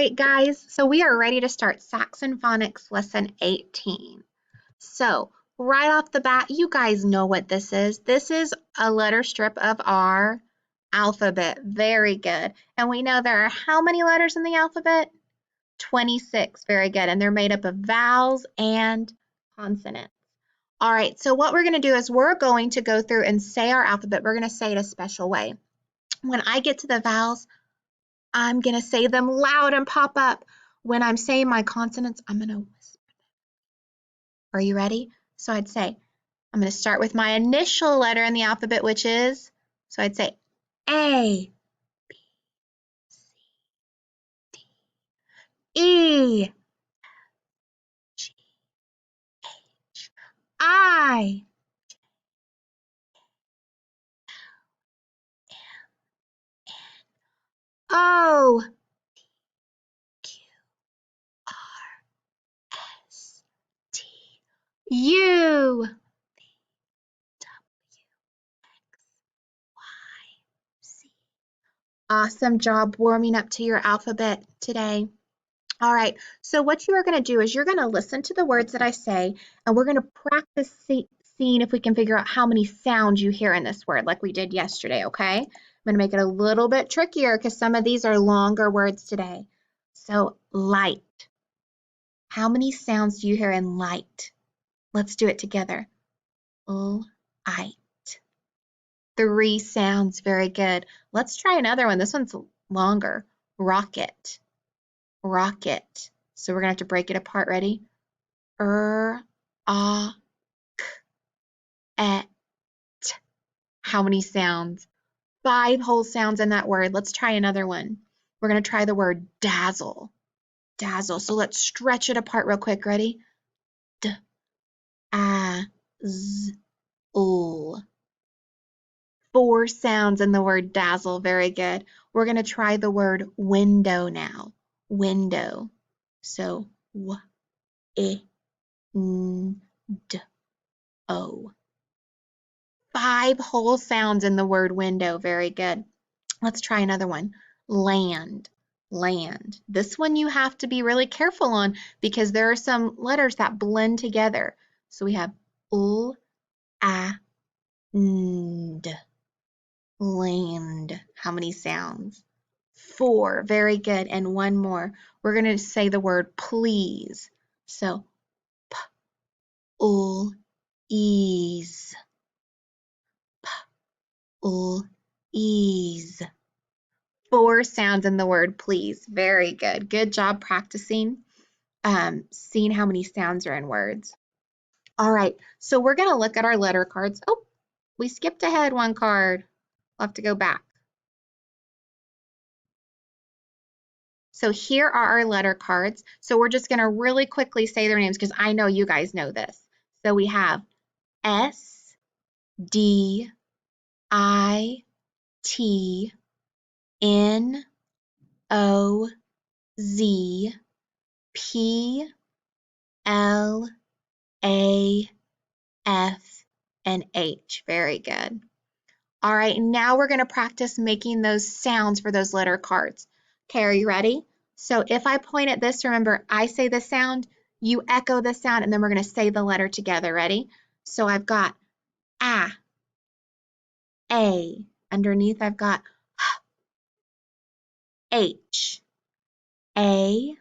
right, guys, so we are ready to start Saxon Phonics Lesson 18. So right off the bat, you guys know what this is. This is a letter strip of our alphabet. Very good. And we know there are how many letters in the alphabet? 26. Very good. And they're made up of vowels and consonants. All right, so what we're going to do is we're going to go through and say our alphabet. We're going to say it a special way. When I get to the vowels, I'm going to say them loud and pop up. When I'm saying my consonants, I'm going to whisper them. Are you ready? So I'd say, I'm going to start with my initial letter in the alphabet, which is, so I'd say A, B, C, D, E, F, G, H, I, O, Q, R, S, T, U, V, W, X, Y, Z. Awesome job warming up to your alphabet today. All right, so what you are going to do is you're going to listen to the words that I say, and we're going to practice seeing if we can figure out how many sounds you hear in this word like we did yesterday, okay? I'm going to make it a little bit trickier because some of these are longer words today. So light. How many sounds do you hear in light? Let's do it together. Light. 3 sounds, very good. Let's try another one. This one's longer. Rocket. Rocket. So we're going to have to break it apart. Ready? A, k, et. How many sounds? 5 whole sounds in that word. Let's try another one. We're going to try the word dazzle. Dazzle. So let's stretch it apart real quick. Ready? D, a, z, l. 4 sounds in the word dazzle. Very good. We're going to try the word window now. Window. So w, I, n, d, o. 5 whole sounds in the word window. Very good. Let's try another one. Land. Land. This one you have to be really careful on because there are some letters that blend together. So we have l, a, n, d. Land. How many sounds? 4. Very good. And one more. We're going to say the word please. So p, l, ease. P, l, ease. 4 sounds in the word please. Very good. Good job practicing, seeing how many sounds are in words. All right, so we're going to look at our letter cards. Oh, we skipped ahead one card. We'll have to go back. So here are our letter cards. So we're just going to really quickly say their names because I know you guys know this. So we have S, D, I, T, N, O, Z, P, L, A, F, and H. Very good. All right, now we're going to practice making those sounds for those letter cards. Okay, are you ready? So if I point at this, remember, I say the sound, you echo the sound, and then we're going to say the letter together. Ready? So I've got A. Underneath, I've got H. A.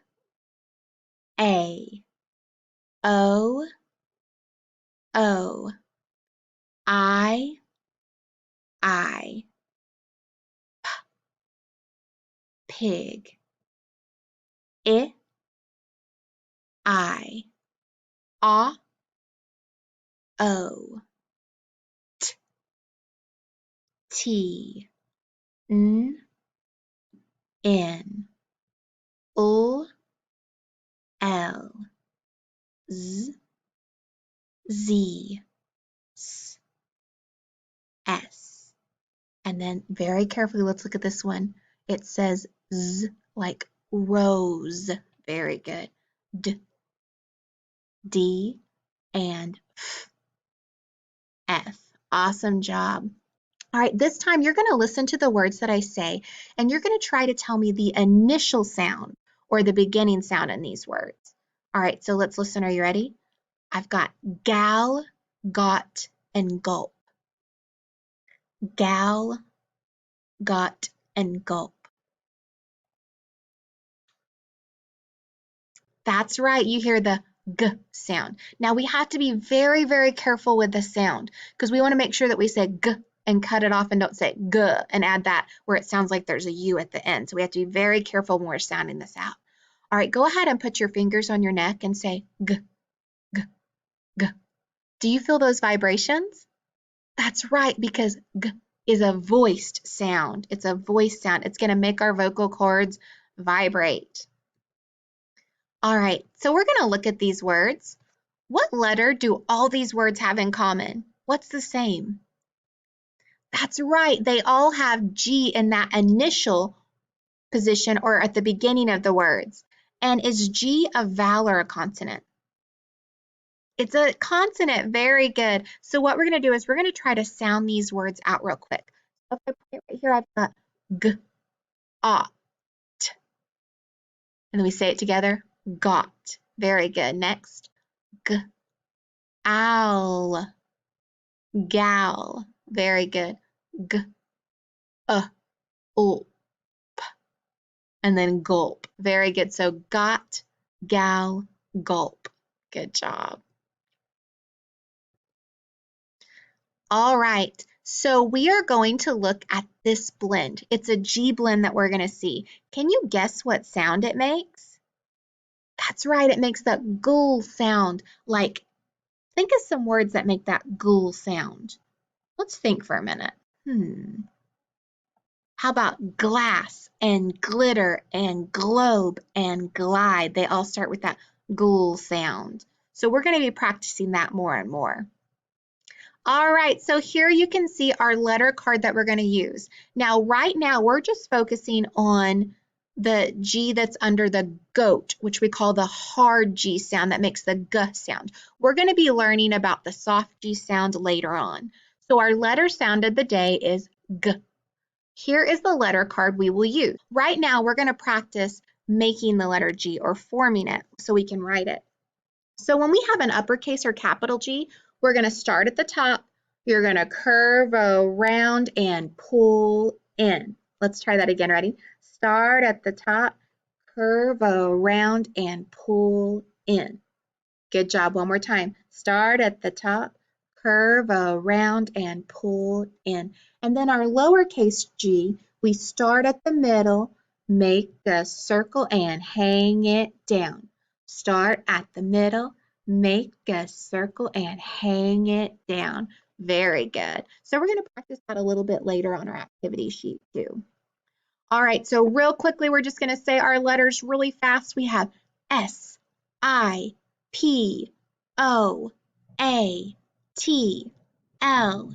O. O. I. Pig. I. O. T. N. L. Z. S. And then very carefully, let's look at this one. It says Z like rose. Very good. D, and F. Awesome job. All right, this time you're going to listen to the words that I say, and you're going to try to tell me the initial sound or the beginning sound in these words. All right, so let's listen. Are you ready? I've got gal, got, and gulp. Gal, got, and gulp. That's right, you hear the g sound. Now we have to be very, very careful with the sound because we want to make sure that we say g and cut it off and don't say g and add that where it sounds like there's a U at the end. So we have to be very careful when we're sounding this out. All right, go ahead and put your fingers on your neck and say g, g, g. Do you feel those vibrations? That's right, because g is a voiced sound. It's a voice sound. It's going to make our vocal cords vibrate. All right, so we're going to look at these words. What letter do all these words have in common? What's the same? That's right, they all have G in that initial position or at the beginning of the words. And is G a vowel or a consonant? It's a consonant, very good. So what we're going to do is we're going to try to sound these words out real quick. So if I put it right here, I've got g, ot. And then we say it together, got. Very good. Next, g, owl, gal. Very good. G, ulp. And then gulp. Very good. So got, gal, gulp. Good job. All right. So we are going to look at this blend. It's a G blend that we're going to see. Can you guess what sound it makes? That's right. It makes that ghoul sound. Like, think of some words that make that ghoul sound. Let's think for a minute. How about glass and glitter and globe and glide? They all start with that ghoul sound. So we're going to be practicing that more and more. All right, so here you can see our letter card that we're going to use. Now, right now, we're just focusing on the G that's under the goat, which we call the hard G sound that makes the G sound. We're going to be learning about the soft G sound later on. So our letter sound of the day is G. Here is the letter card we will use. Right now, we're going to practice making the letter G or forming it so we can write it. So when we have an uppercase or capital G, we're going to start at the top. You're going to curve around and pull in. Let's try that again. Ready? Start at the top, curve around and pull in. Good job. One more time. Start at the top, curve around and pull in. And then our lowercase g, we start at the middle, make a circle and hang it down. Start at the middle, make a circle and hang it down. Very good. So we're going to practice that a little bit later on our activity sheet too. All right, so real quickly, we're just going to say our letters really fast. We have S, I, P, O, A, T, L,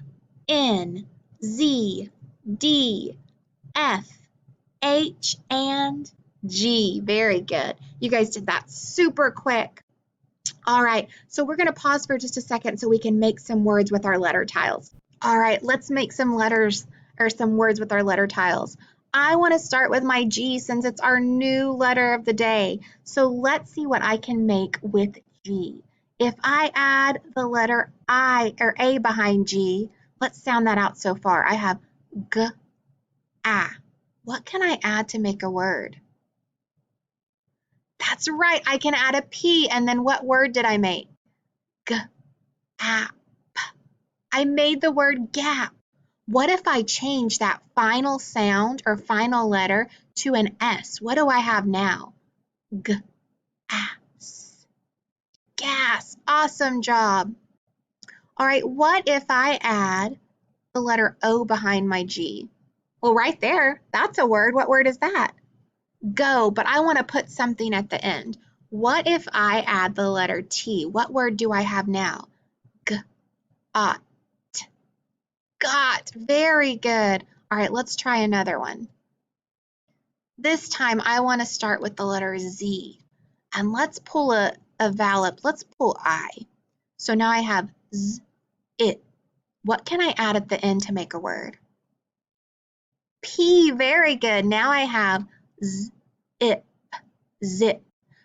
N, Z, D, F, H, and G. Very good. You guys did that super quick. All right, so we're going to pause for just a second so we can make some words with our letter tiles. All right, let's make some letters or some words with our letter tiles. I want to start with my G since it's our new letter of the day. So let's see what I can make with G. If I add the letter I or A behind G, let's sound that out so far. I have G, A. What can I add to make a word? That's right, I can add a P, and then what word did I make? G, A, P. I made the word gap. What if I change that final sound or final letter to an S? What do I have now? G-A-S. Gas. Awesome job. All right, what if I add the letter O behind my G? Well, right there, that's a word. What word is that? Go, but I want to put something at the end. What if I add the letter T? What word do I have now? G-A-T. Got. Very good. All right, let's try another one. This time I want to start with the letter Z. And let's pull a vowel up. Let's pull I. So now I have Z, it. What can I add at the end to make a word? P. Very good. Now I have Z, it. zip.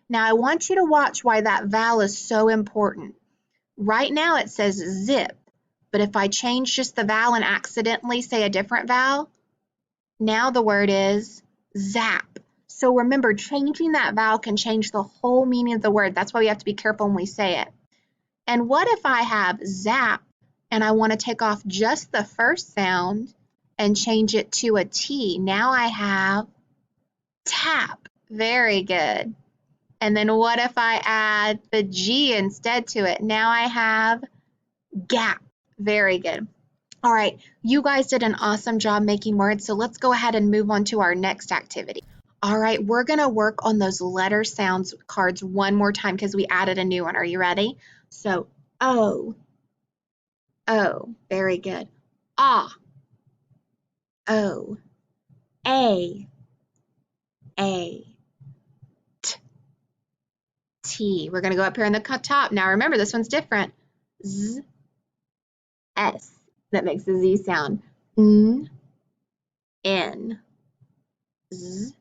Now I want you to watch why that vowel is so important. Right now it says zip, but if I change just the vowel and accidentally say a different vowel, now the word is zap. So remember, changing that vowel can change the whole meaning of the word. That's why we have to be careful when we say it. And what if I have zap and I want to take off just the first sound and change it to a T? Now I have tap. Very good. And then what if I add the G instead to it? Now I have gap. Very good. All right, you guys did an awesome job making words, so let's go ahead and move on to our next activity. All right, we're going to work on those letter sounds cards one more time because we added a new one. Are you ready? So, O, O, very good. Ah, O, A, T, T. We're going to go up here in the top. Now remember, this one's different. Z, S. That makes the Z sound. N, Z,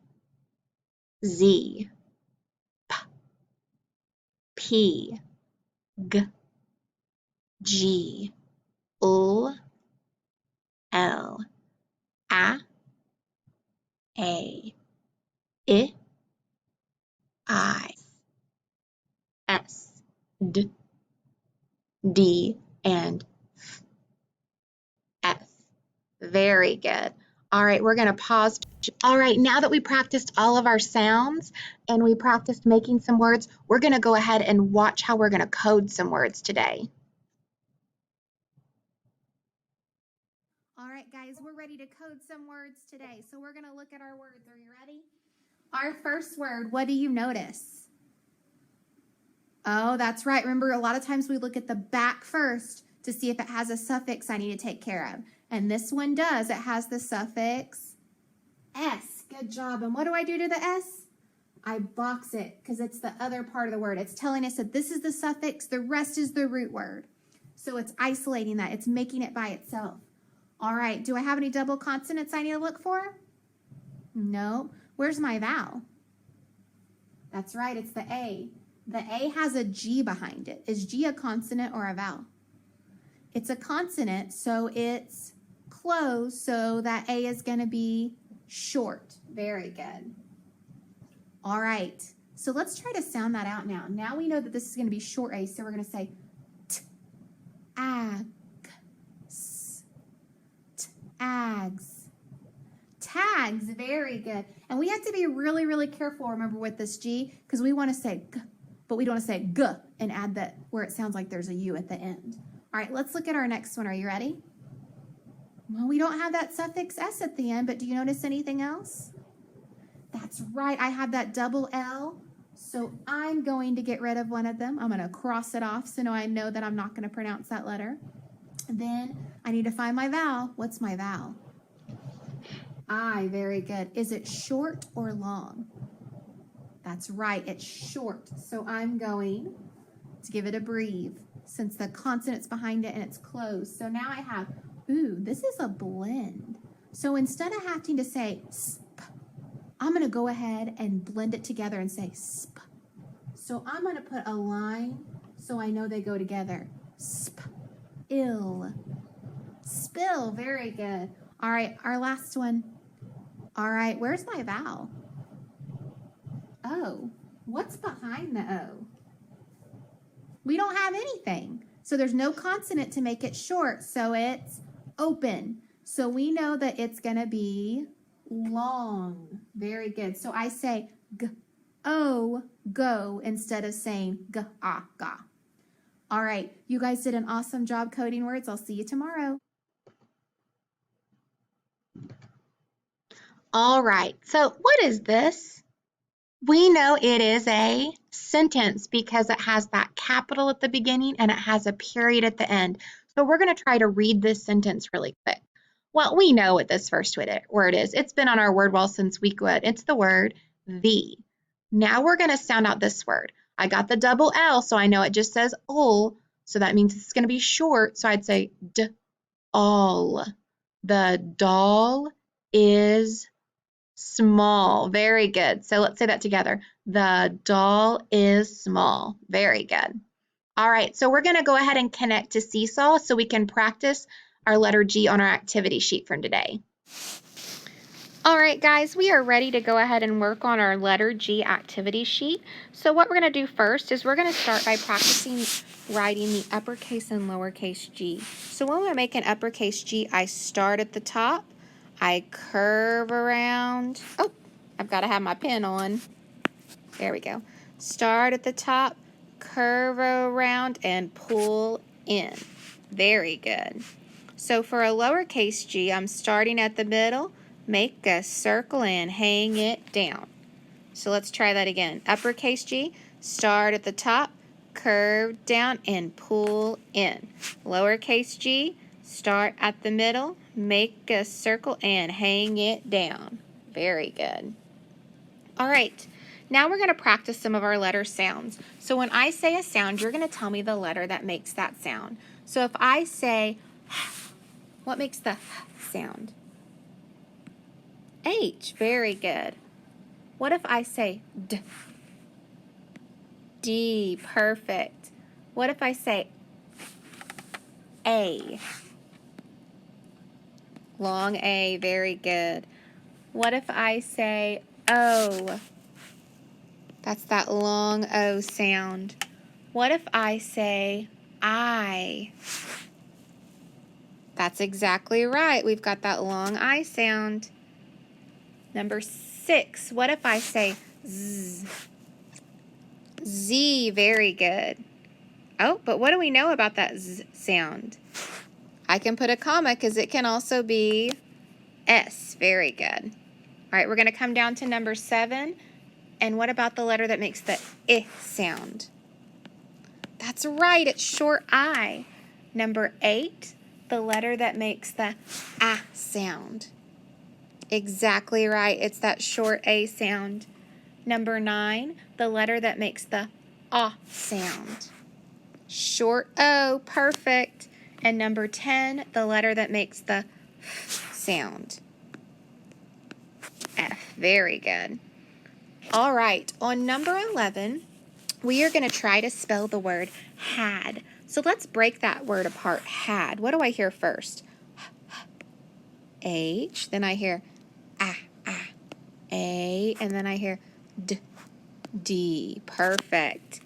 Z, P, G, G, L, L, A, I, S, D, D, and F. Very good. All right, we're going to pause. All right, now that we practiced all of our sounds and we practiced making some words, we're going to go ahead and watch how we're going to code some words today. All right, guys, we're ready to code some words today. So we're going to look at our words. Are you ready? Our first word, what do you notice? Oh, that's right. Remember, a lot of times we look at the back first to see if it has a suffix I need to take care of. And this one does. It has the suffix S. Good job. And what do I do to the S? I box it because it's the other part of the word. It's telling us that this is the suffix, the rest is the root word. So it's isolating that. It's making it by itself. All right. Do I have any double consonants I need to look for? No. Where's my vowel? That's right. It's the A. The A has a G behind it. Is G a consonant or a vowel? It's a consonant, so it's closed, so that A is going to be short. Very good. All right, so let's try to sound that out now. Now we know that this is going to be short A, so we're going to say t, ag, s, t, ags. Tags, very good. And we have to be really, really careful, remember, with this G, because we want to say g, but we don't want to say g and add that where it sounds like there's a U at the end. All right, let's look at our next one. Are you ready? Well, we don't have that suffix S at the end, but do you notice anything else? That's right, I have that double L, so I'm going to get rid of one of them. I'm going to cross it off so now I know that I'm not going to pronounce that letter. Then I need to find my vowel. What's my vowel? I, very good. Is it short or long? That's right, it's short. So I'm going to give it a breathe since the consonant's behind it and it's closed. So now I have, ooh, this is a blend. So instead of having to say sp, I'm going to go ahead and blend it together and say sp. So I'm going to put a line so I know they go together. Sp, ill, spill, very good. All right, our last one. All right, where's my vowel? O. What's behind the O? We don't have anything. So there's no consonant to make it short, so it's open. So we know that it's going to be long. Very good. So I say g, o, go, instead of saying g, ah, ga. All right, you guys did an awesome job coding words. I'll see you tomorrow. All right, so what is this? We know it is a sentence because it has that capital at the beginning and it has a period at the end. So we're going to try to read this sentence really quick. Well, we know what this first word is. It's been on our word wall since week one. It's the word the. Now we're going to sound out this word. I got the double L, so I know it just says ul, so that means it's going to be short. So I'd say d, all. The doll is Small. Very good. So let's say that together. The doll is small. Very good. All right, so we're going to go ahead and connect to Seesaw so we can practice our letter G on our activity sheet from today. All right, guys, we are ready to go ahead and work on our letter G activity sheet. So what we're going to do first is we're going to start by practicing writing the uppercase and lowercase g. So when we make an uppercase G, I start at the top, I curve around. Oh, I've got to have my pen on. There we go. Start at the top, curve around, and pull in. Very good. So for a lowercase g, I'm starting at the middle, make a circle and hang it down. So let's try that again. Uppercase G, start at the top, curve down, and pull in. Lowercase g, start at the middle, make a circle, and hang it down. Very good. All right. Now we're going to practice some of our letter sounds. So when I say a sound, you're going to tell me the letter that makes that sound. So if I say, what makes the sound? H. Very good. What if I say D? D. Perfect. What if I say A? Long A. Very good. What if I say O? That's that long O sound. What if I say I? That's exactly right. We've got that long I sound. Number 6. What if I say Z? Z. Very good. Oh, but what do we know about that Z sound? I can put a comma because it can also be S. Very good. All right, we're going to come down to number 7. And what about the letter that makes the I sound? That's right, it's short I. Number 8, the letter that makes the A sound. Exactly right, it's that short A sound. Number 9, the letter that makes the A sound. Short O, perfect. And number 10, the letter that makes the F sound. F, very good. All right, on number 11, we are going to try to spell the word had. So let's break that word apart, had. What do I hear first? H, then I hear A, and then I hear D. Perfect.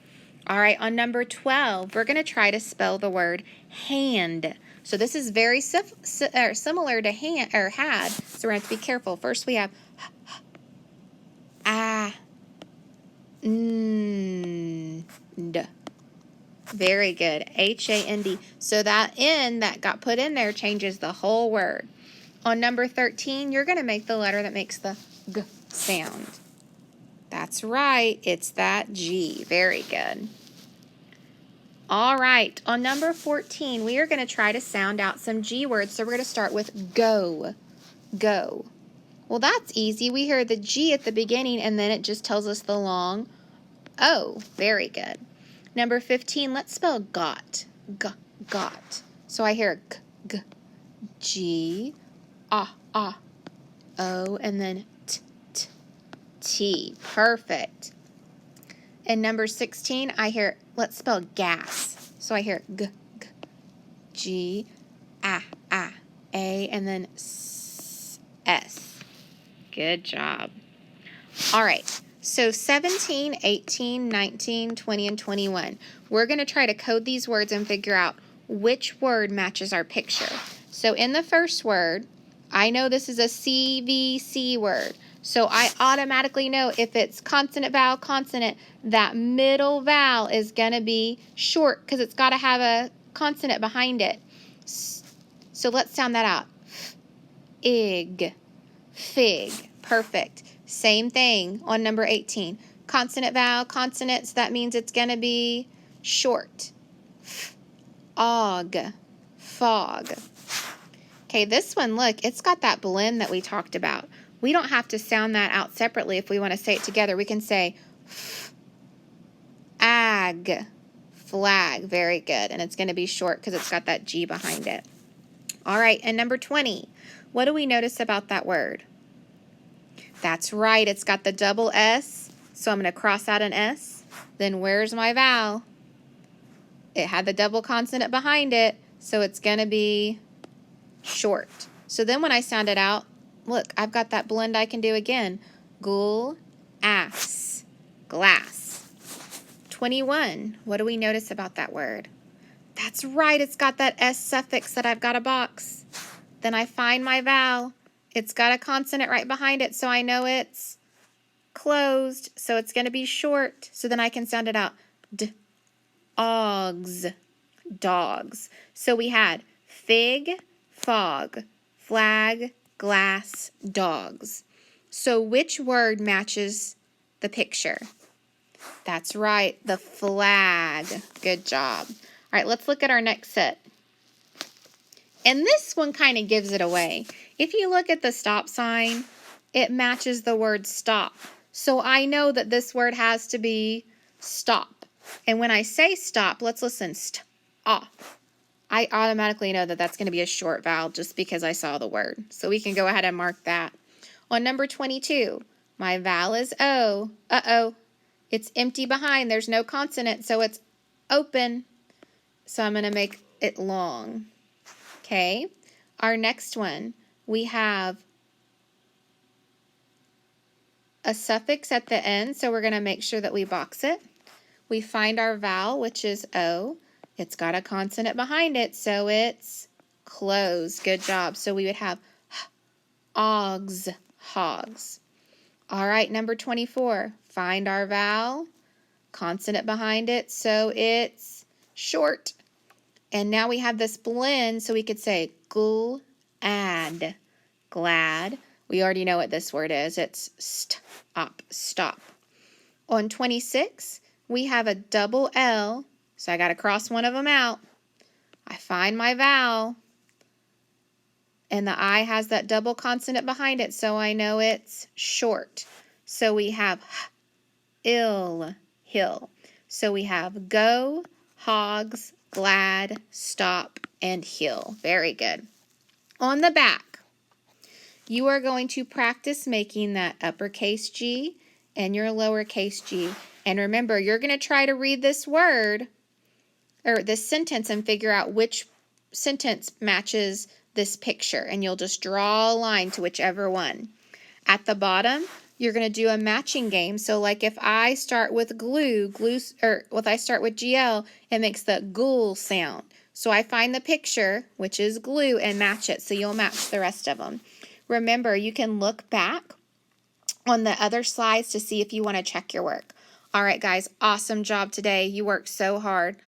All right, on number 12, we're going to try to spell the word hand. So this is very similar to hand or had, so we're going to have to be careful. First we have N. Very good. H-A-N-D. So that N that got put in there changes the whole word. On number 13, you're going to make the letter that makes the G sound. That's right. It's that G. Very good. All right. On number 14, we are going to try to sound out some G words. So we're going to start with go. Go. Well, that's easy. We hear the G at the beginning, and then it just tells us the long O. Very good. Number 15, let's spell got. Got. So I hear g, G, O, and then T. Perfect. And number 16, I hear, let's spell gas. So I hear G, A, and then S. Good job. All right, so 17, 18, 19, 20, and 21. We're going to try to code these words and figure out which word matches our picture. So in the first word, I know this is a CVC word. So I automatically know if it's consonant, vowel, consonant, that middle vowel is going to be short because it's got to have a consonant behind it. So let's sound that out. Ig. Fig. Perfect. Same thing on number 18. Consonant, vowel, consonant, so that means it's going to be short. Og. Fog. Okay, this one, look, it's got that blend that we talked about. We don't have to sound that out separately if we want to say it together. We can say ag. Flag. Very good. And it's going to be short because it's got that G behind it. All right, and number 20. What do we notice about that word? That's right, it's got the double S, so I'm going to cross out an S. Then where's my vowel? It had the double consonant behind it, so it's going to be short. So then when I sound it out, look, I've got that blend I can do again. Gul, ass, glass. 21, what do we notice about that word? That's right, it's got that S suffix that I've got a box. Then I find my vowel. It's got a consonant right behind it, so I know it's closed, so it's going to be short. So then I can sound it out. Ogs, dogs. So we had fig, fog, flag, glass, dogs. So which word matches the picture? That's right, the flag. Good job. All right, let's look at our next set. And this one kind of gives it away. If you look at the stop sign, it matches the word stop. So I know that this word has to be stop. And when I say stop, let's listen. St-ah. I automatically know that that's going to be a short vowel just because I saw the word. So we can go ahead and mark that. On number 22, my vowel is O. Uh-oh. It's empty behind. There's no consonant, so it's open. So I'm going to make it long. Okay. Our next one, we have a suffix at the end, so we're going to make sure that we box it. We find our vowel, which is O. It's got a consonant behind it, so it's closed. Good job. So we would have ogs, hogs. All right, number 24. Find our vowel, consonant behind it, so it's short. And now we have this blend, so we could say gul, ad, glad. We already know what this word is. It's stop, stop. On 26, we have a double L, so I got to cross one of them out. I find my vowel, and the I has that double consonant behind it, so I know it's short. So we have ill, hill. So we have go, hogs, glad, stop, and hill. Very good. On the back, you are going to practice making that uppercase G and your lowercase g. And remember, you're going to try to read this word or this sentence and figure out which sentence matches this picture. And you'll just draw a line to whichever one. At the bottom, you're going to do a matching game. So like if I start with if I start with GL, it makes the ghoul sound. So I find the picture, which is glue, and match it. So you'll match the rest of them. Remember, you can look back on the other slides to see if you want to check your work. All right, guys, awesome job today. You worked so hard.